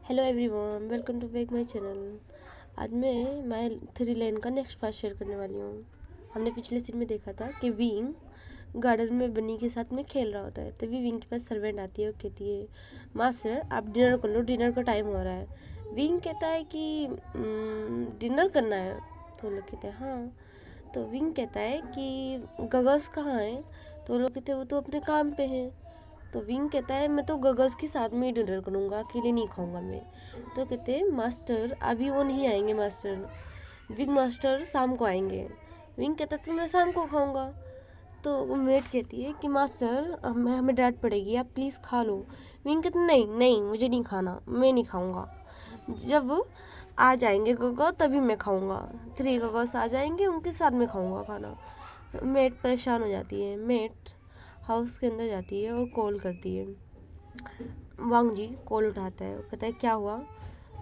Hello everyone, welcome to back my channel. आज मैं my three line का next part share करने वाली हूँ। हमने पिछले सीन में देखा था कि विंग गार्डन में बनी के साथ में खेल रहा होता है, तभी विंग के पास सर्वेंट आती है और कहती है, मास्टर आप डिनर कर लो, डिनर का टाइम हो रहा है। विंग कहता है कि डिनर करना है। तो लोग कहते हैं हाँ। तो विंग कहता है कि गगस कहाँ है। तो लोग कहते हैं वो तो अपने काम पे हैं। तो विंग कहता है मैं तो गगस के साथ में ही डिनर करूँगा, अकेले नहीं खाऊंगा मैं। तो कहते हैं मास्टर अभी वो नहीं आएंगे मास्टर, विंग मास्टर शाम को आएंगे। विंग कहता है तो मैं शाम को खाऊंगा। तो वो मेट कहती है कि मास्टर हमें हमें डांट पड़ेगी, आप प्लीज़ खा लो। विंग कहते नहीं नहीं मुझे नहीं खाना, मैं नहीं खाऊंगा। जब आ जाएंगे गगा तभी मैं खाऊंगा, थ्री गगस आ जाएंगे उनके साथ में खाऊंगा खाना। मेट परेशान हो जाती है। मेट हाउस के अंदर जाती है और कॉल करती है। वांग जी कॉल उठाता है, वो कहता है क्या हुआ।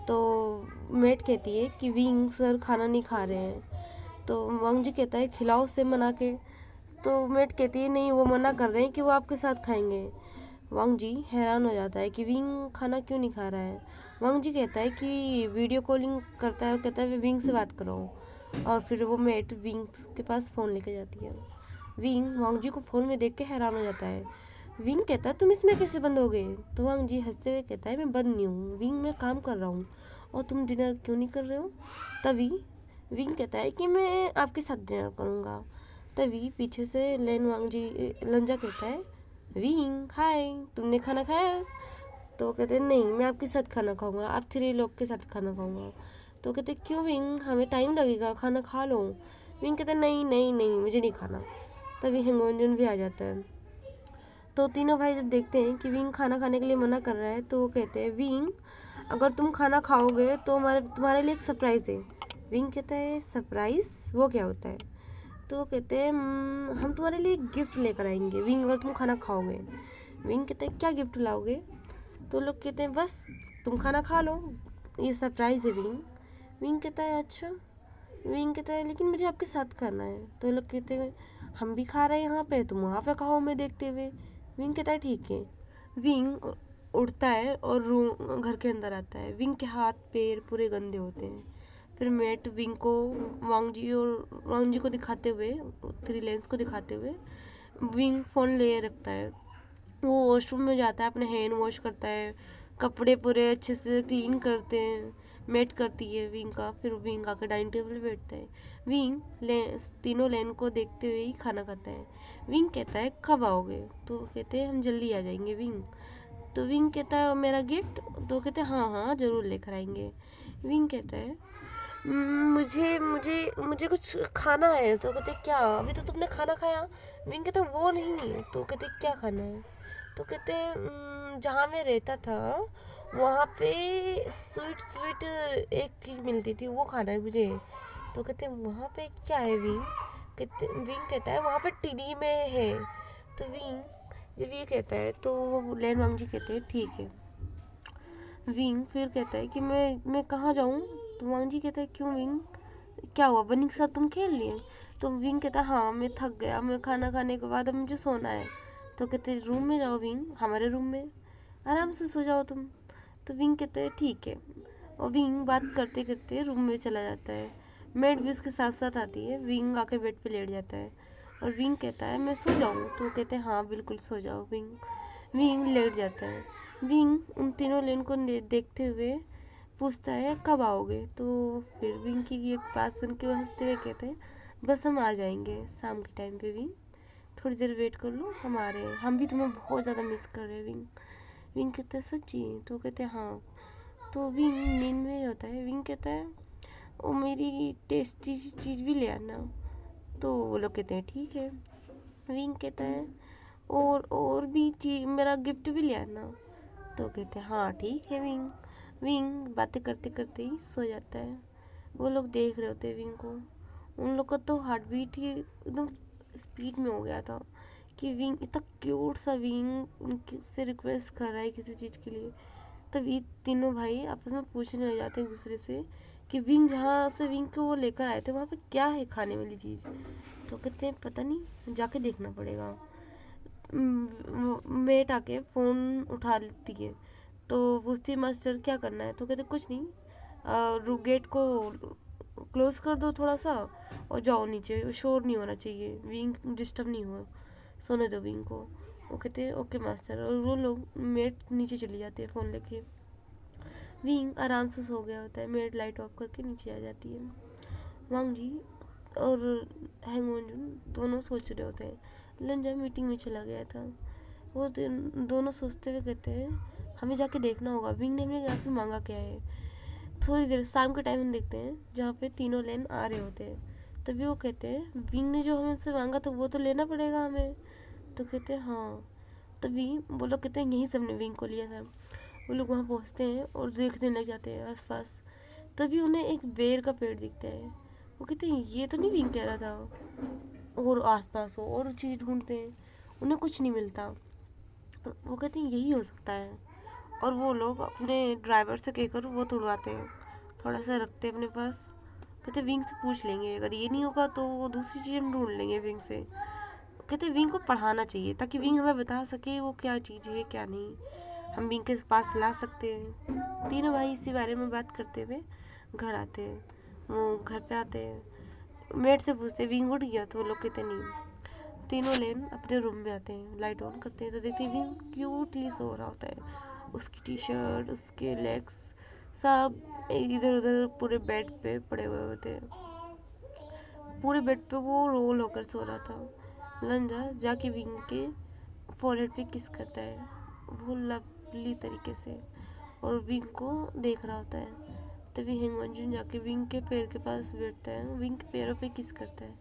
तो मेट कहती है कि विंग सर खाना नहीं खा रहे हैं। तो वांग जी कहता है खिलाओ उसे मना के। तो मेट कहती है नहीं वो मना कर रहे हैं कि वो आपके साथ खाएंगे। वांग जी हैरान हो जाता है कि विंग खाना क्यों नहीं खा रहा है। वांग जी कहता है कि वीडियो कॉलिंग करता है और कहता है विंग से बात करो। और फिर वो मेट विंग के पास फ़ोन लेके जाती है। विंग वांग जी को फ़ोन में देख के हैरान हो जाता है। विंग कहता है तुम इसमें कैसे बंद हो गए। तो वांग जी हंसते हुए कहता है मैं बंद नहीं हूँ, विंग मैं काम कर रहा हूँ। और तुम डिनर क्यों नहीं कर रहे हो। तभी विंग कहता है कि मैं आपके साथ डिनर करूँगा। तभी पीछे से लेन वांग जी लंजा कहता है विंग हाय तुमने खाना खाया। तो कहते हैं नहीं मैं आपके साथ खाना खाऊंगा, आप थ्री लोग के साथ खाना खाऊंगा। तो कहते क्यों विंग हमें टाइम लगेगा, खाना खा लो। विंग कहते नहीं नहीं नहीं मुझे नहीं खाना। तभी हेंगोंजन भी आ जाता है। तो तीनों भाई जब देखते हैं कि विंग खाना खाने के लिए मना कर रहा है तो वो कहते हैं विंग अगर तुम खाना खाओगे तो हमारे तुम्हारे लिए एक सरप्राइज़ है। विंग कहता है सरप्राइज़ वो क्या होता है। तो वो कहते हैं हम तुम्हारे लिए एक गिफ्ट लेकर आएंगे विंग अगर तुम खाना खाओगे। विंग कहते हैं क्या गिफ्ट लाओगे। तो लोग कहते हैं बस तुम खाना खा लो, ये सरप्राइज़ है विंग। विंग कहता है अच्छा। विंग कहता है लेकिन मुझे आपके साथ खाना है। तो लोग कहते हैं हम भी खा रहे हैं यहाँ पे, तुम वहाँ पे खाओ मैं देखते हुए। विंग कहता है ठीक है। विंग उड़ता है और रूम घर के अंदर आता है। विंग के हाथ पैर पूरे गंदे होते हैं। फिर मेट विंग को वांग जी को दिखाते हुए, थ्री लेंस को दिखाते हुए विंग फ़ोन ले रखता है। वो वॉशरूम में जाता है, अपने हैंड वॉश करता है, कपड़े पूरे अच्छे से क्लीन करते हैं। मेट करती है विंग का। फिर विंग आकर डाइनिंग टेबल पे बैठता है। विंग तीनों लेन को देखते हुए ही खाना खाता है। विंग कहता है कब आओगे। तो कहते हैं हम जल्दी आ जाएंगे विंग। तो विंग कहता है मेरा गिफ्ट। तो कहते हैं हाँ हाँ ज़रूर लेकर आएंगे। विंग कहता है मुझे मुझे मुझे कुछ खाना है। तो कहते क्या अभी तो तुमने खाना खाया। विंग कहता वो नहीं। तो कहते क्या खाना है। तो कहते हैं जहाँ मैं रहता था वहाँ पे स्वीट स्वीट एक चीज़ मिलती थी, वो खाना है मुझे। तो कहते हैं वहाँ पे क्या है विंग। कहते विंग कहता है वहाँ पे टिनी में है। तो विंग जब ये कहता है तो लैन वांग जी कहते हैं ठीक है। विंग फिर कहता है कि मैं कहाँ जाऊँ। तो वांग जी कहता है क्यों विंग, क्या हुआ बनी के साथ तुम खेल लिए। तो विंग कहता है हाँ मैं थक गया, मैं खाना खाने के बाद अब मुझे सोना है। तो कहते रूम में जाओ विंग, हमारे रूम में आराम से सो जाओ तुम। तो विंग कहते हैं ठीक है। और विंग बात करते करते रूम में चला जाता है। मेड भी उसके साथ साथ आती है। विंग आके बेड पे लेट जाता है और विंग कहता है मैं सो जाऊँ। तो कहते हैं हाँ बिल्कुल सो जाओ विंग। विंग लेट जाता है। विंग उन तीनों लेन को देखते हुए पूछता है कब आओगे। तो फिर विंग की ये बात सुन के वो हंसते हुए कहते हैं बस हम आ जाएंगे शाम के टाइम पे विंग, थोड़ी देर वेट कर लो, हम आ रहे हैं, हम भी तुम्हें बहुत ज़्यादा मिस कर रहे हैं विंग। विंग कहता है सच्ची। तो कहते हैं हाँ। तो विंग नींद में होता है। विंग कहता है वो मेरी टेस्टी सी चीज़ भी ले आना। तो वो लोग कहते हैं ठीक है। विंग कहता है और भी चीज मेरा गिफ्ट भी ले आना। तो कहते हैं हाँ ठीक है विंग। विंग बातें करते करते ही सो जाता है। वो लोग देख रहे होते हैं विंग को। उन लोग का तो हार्ट बीट ही एकदम स्पीड में हो गया था कि विंग इतना क्यूट सा विंग उनसे रिक्वेस्ट कर रहा है किसी चीज़ के लिए। तभी तीनों भाई आपस में पूछने लग जाते हैं एक दूसरे से कि विंग जहाँ से विंग को वो लेकर आए थे वहाँ पे क्या है खाने वाली चीज़। तो कहते हैं पता नहीं, जाके देखना पड़ेगा। मेट आके फ़ोन उठा लेती है। तो पूछती मास्टर क्या करना है, तो कहते कुछ नहीं, गेट को क्लोज कर दो थोड़ा सा और जाओ नीचे, शोर नहीं होना चाहिए, विंग डिस्टर्ब नहीं हो, सोने दो विंग को। वो कहते हैं ओके मास्टर, और वो लोग मेट नीचे चली जाती है फ़ोन लेके। विंग आराम से सो गया होता है, मेट लाइट ऑफ करके नीचे आ जाती है। वांग जी और हैंग वंजुन दोनों सोच रहे होते हैं, लंजा मीटिंग में चला गया था। वो दोनों सोचते हुए कहते हैं हमें जाके देखना होगा विंग ने हमें आखिर मांगा क्या है। थोड़ी देर शाम के टाइम हम देखते हैं जहाँ पे तीनों लेन आ रहे होते हैं। तभी वो कहते हैं विंग ने जो हमें से मांगा तो वो तो लेना पड़ेगा हमें। तो कहते हैं हाँ। तभी वो लोग कहते हैं यहीं से हमने विंग को लिया था। वो लोग वहाँ पहुँचते हैं और देखने लग जाते हैं आसपास। तभी उन्हें एक बेर का पेड़ दिखता है। वो कहते हैं ये तो नहीं विंग कह रहा था। और आसपास हो और चीज़ ढूंढते हैं, उन्हें कुछ नहीं मिलता। वो कहते हैं यही हो सकता है, और वो लोग अपने ड्राइवर से कहकर वो तुड़वाते हैं, थोड़ा सा रखते हैं अपने पास। कहते विंग से पूछ लेंगे, अगर ये नहीं होगा तो वो दूसरी चीज़ हम ढूंढ लेंगे विंग से। कहते विंग को पढ़ाना चाहिए ताकि विंग हमें बता सके वो क्या चीज़ है क्या नहीं, हम विंग के पास ला सकते हैं। तीनों भाई इसी बारे में बात करते हुए घर आते हैं। वो घर पे आते हैं, मेट से पूछते विंग उठ गया, तो वो लोग कहते नहीं। तीनों लेन अपने रूम में आते हैं, लाइट ऑन करते हैं तो देखते हैं विंग क्यूटली सो रहा होता है। उसकी टी शर्ट, उसके लेग्स सब इधर उधर पूरे बेड पे पड़े हुए होते हैं। पूरे बेड पे वो रोल होकर सो रहा था। लंजा जाके विंग के फॉरहेड पे किस करता है, वो लवली तरीके से, और विंग को देख रहा होता है। तभी हैंग वंजुन जाके विंग के पैर के पास बैठता है, विंग के पैरों पे किस करता है।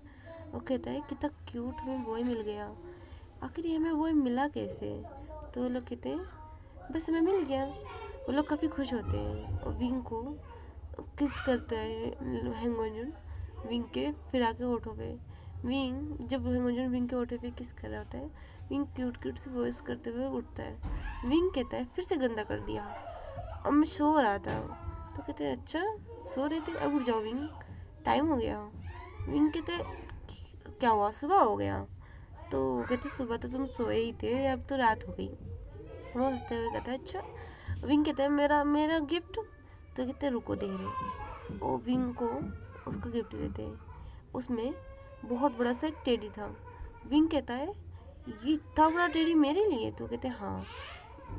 वो कहता है कितना क्यूट हमें बॉय मिल गया, आखिर ये हमें बॉय मिला कैसे। तो वो लोग कहते हैं बस हमें मिल गया। वो लोग काफ़ी खुश होते हैं और विंग को किस करता है हैंग वंजुन विंग के फिर आके होठों पे। विंग जब हैंग वंजुन विंग के होठों पे किस कर रहा होता है, विंग क्यूट क्यूट से वॉइस करते हुए उठता है। विंग कहता है फिर से गंदा कर दिया, अब मैं सो रहा था। तो कहते हैं अच्छा सो रहे थे, अब उठ जाओ विंग, टाइम हो गया। विंग कहते क्या हुआ, सुबह हो गया। तो कहते सुबह तो तुम सोए ही थे, अब तो रात हो गई। वो हंसते हुए कहता है अच्छा। विंग कहता है मेरा मेरा गिफ्ट। तो कहते रुको दे रहे। वो विंग को उसका गिफ्ट देते हैं, उसमें बहुत बड़ा सा एक टेडी था। विंग कहता है ये इतना बड़ा टेडी मेरे लिए। तो कहते हाँ,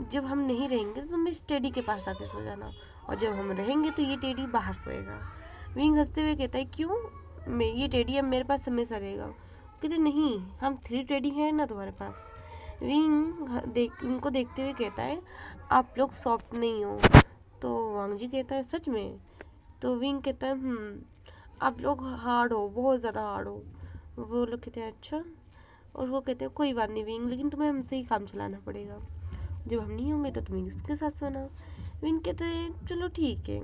जब हम नहीं रहेंगे तो तुम इस टेडी के पास आके सो जाना, और जब हम रहेंगे तो ये टेडी बाहर सोएगा। विंग हंसते हुए कहता है क्यों, मैं ये टेडी अब मेरे पास हमेशा रहेगा। कहते नहीं, हम 3 टेडी हैं ना तुम्हारे पास। विंग उनको देखते हुए कहता है आप लोग सॉफ्ट नहीं हो। तो वांग जी कहता है सच में। तो विंग कहता है आप लोग हार्ड हो, बहुत ज़्यादा हार्ड हो। वो लोग कहते हैं अच्छा, और वो कहते हैं कोई बात नहीं विंग, लेकिन तुम्हें हमसे ही काम चलाना पड़ेगा, जब हम नहीं होंगे तो तुम्हें किसके साथ सोना। विंग कहते हैं चलो ठीक है।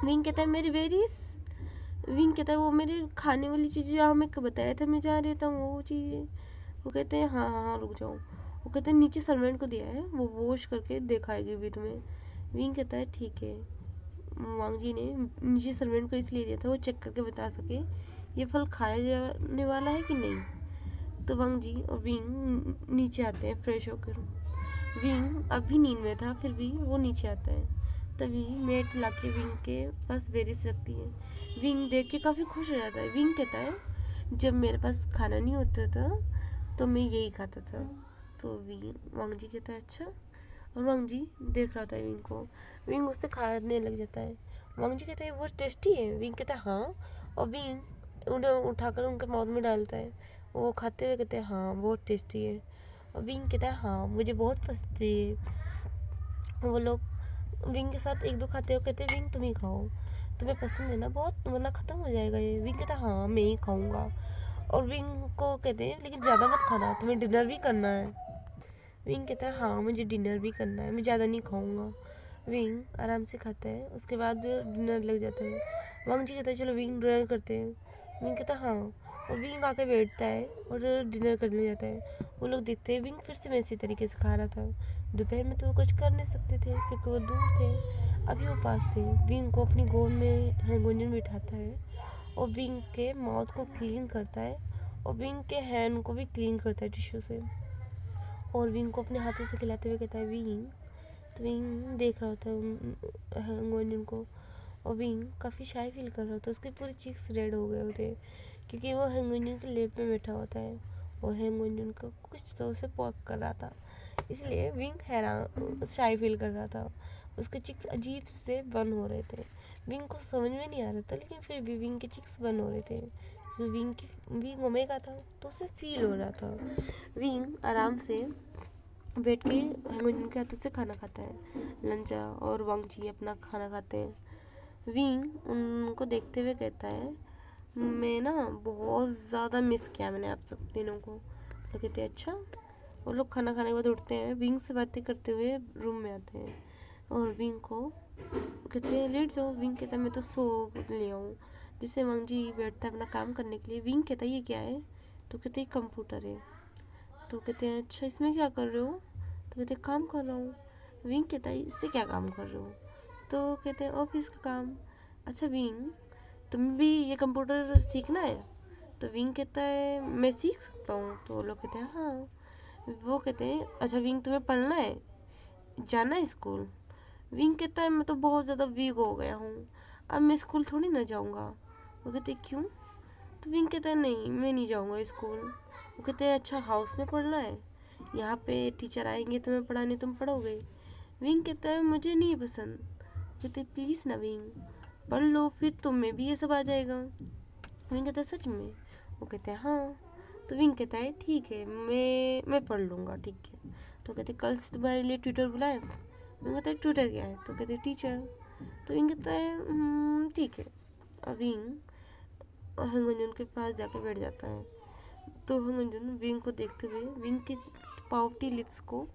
विंग कहता है मेरी वेरीज। विंग कहता है वो मेरे खाने वाली चीज़ें जहाँ मैं बताया था मैं जहाँ रहता हूँ वो चीज़ें। वो कहते हैं हाँ हाँ हाँ रुक जाओ। वो कहते हैं नीचे सर्वेंट को दिया है, वो वॉश करके दिखाएगी भी तुम्हें। विंग कहता है ठीक है। वांग जी ने नीचे सर्वेंट को इसलिए दिया था वो चेक करके बता सके ये फल खाया जाने वाला है कि नहीं। तो वांग जी और विंग नीचे आते हैं फ्रेश होकर। विंग अभी नींद में था फिर भी वो नीचे आता है। तभी मेट लाके विंग के पास बेरिस रखती है। विंग देख के काफ़ी खुश हो जाता है। विंग कहता है जब मेरे पास खाना नहीं होता था तो मैं यही खाता था। तो वांग जी कहता है अच्छा, और वांग जी देख रहा था विंग को। विंग उससे खाने लग जाता है। वांग जी कहता है वो टेस्टी है। विंग कहता है हाँ, और विंग उन्हें उठाकर उनके माउथ में डालता है। वो खाते हुए कहते हैं हाँ बहुत टेस्टी है। और विंग कहता है हाँ मुझे बहुत पसंद है। वो लोग विंग के साथ एक दो खाते हुए कहते हैं विंग तुम ही खाओ, तुम्हें पसंद है ना बहुत, वरना ख़त्म हो जाएगा ये। विंग कहता है हाँ मैं ही खाऊंगा। और विंग को कहते हैं लेकिन ज़्यादा मत खाना, तुम्हें डिनर भी करना है। विंग कहता है हाँ मुझे डिनर भी करना है, मैं ज़्यादा नहीं खाऊंगा। विंग आराम से खाता है, उसके बाद डिनर लग जाता है। वांग जी कहता है चलो विंग डिनर करते हैं। विंग कहता है हाँ, और विंग आके बैठता है और डिनर करने जाता है। वो लोग देखते हैं विंग फिर से वैसे तरीके से खा रहा था। दोपहर में तो वो कुछ कर नहीं सकते थे क्योंकि वो दूर थे, अभी वो पास थे। विंग को अपनी गोद में हैंगोंजन बिठाता है और विंग के माउथ को क्लीन करता है और विंग के हैंड को भी क्लीन करता है टिश्यू से, और विंग को अपने हाथों से खिलाते हुए कहता है विंग तो विंग देख रहा होता है हैंगोनियन को, और विंग काफ़ी शाय फील कर रहा होता है। उसके पूरे चीक्स रेड हो गए होते हैं क्योंकि वो हैंगोनियन के लेप में बैठा होता है और हैंगोनियन को कुछ तो उसे पॉक कर रहा था, इसलिए विंग हैरान शाय फील कर रहा था। उसके चिक्स अजीब से बंद हो रहे थे। विंग को समझ में नहीं आ रहा था, लेकिन फिर भी विंग के चिक्स बंद हो रहे थे। फिर विंग ओमेगा था तो उसे फील हो रहा था। विंग आराम से बैठ के हैंगोनियन के हाथों से खाना खाता है। लंचा और वांगची अपना खाना खाते हैं। विंग उनको देखते हुए कहता है, मैं ना बहुत ज़्यादा मिस किया मैंने आप सब तीनों को। तो कहते हैं अच्छा। वो लोग खाना खाने के बाद उठते हैं, विंग से बातें करते हुए रूम में आते हैं और विंग को कहते हैं लेट जाओ। विंग कहता है मैं तो सो लिया हूँ। जिससे वांगजी बैठता है अपना काम करने के लिए। विंग कहता है ये क्या है? तो कहते हैं कंप्यूटर है। तो कहते हैं अच्छा इसमें क्या कर रहे हो? तो कहते हैं काम कर रहा हूँ। विंग कहता है इससे क्या काम कर रहे हो? तो कहते हैं ऑफिस का काम। अच्छा विंग तुम्हें भी ये कंप्यूटर सीखना है? तो विंग कहता है मैं सीख सकता हूँ। तो वो लोग कहते हैं हाँ। वो कहते हैं अच्छा विंग तुम्हें पढ़ना है, जाना है स्कूल? विंग कहता है मैं तो बहुत ज़्यादा वीक हो गया हूँ, अब मैं स्कूल थोड़ी ना जाऊँगा। वो कहते हैं क्यों? तो विंग कहता है नहीं मैं नहीं जाऊँगा स्कूल। वो कहते हैं अच्छा हाउस में पढ़ना है, यहाँ पे टीचर आएंगे तुम्हें पढ़ाने तुम पढ़ोगे? विंग कहता है मुझे नहीं पसंद। कहते प्लीज़ ना विंग पढ़ लो, फिर तुम में भी ये सब आ जाएगा। विंग कहता है सच में? वो कहते हैं हाँ। तो विंग कहता है ठीक है मैं पढ़ लूँगा ठीक है। तो कहते कल से तुम्हारे लिए ट्यूटर बुलाए? विंग कहता है ट्यूटर क्या है? तो कहते टीचर। तो विंग कहता है ठीक है। और विंग हंगंजन के पास जाकर बैठ जाता है। तो हंगंजन विंग को देखते हुए विंग के पाउटी लिप्स को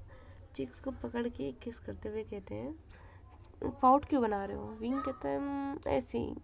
चिक्स को पकड़ के किस करते हुए कहते हैं पाउट क्यों बना रहे हो? विंग कहता है ऐसे ही।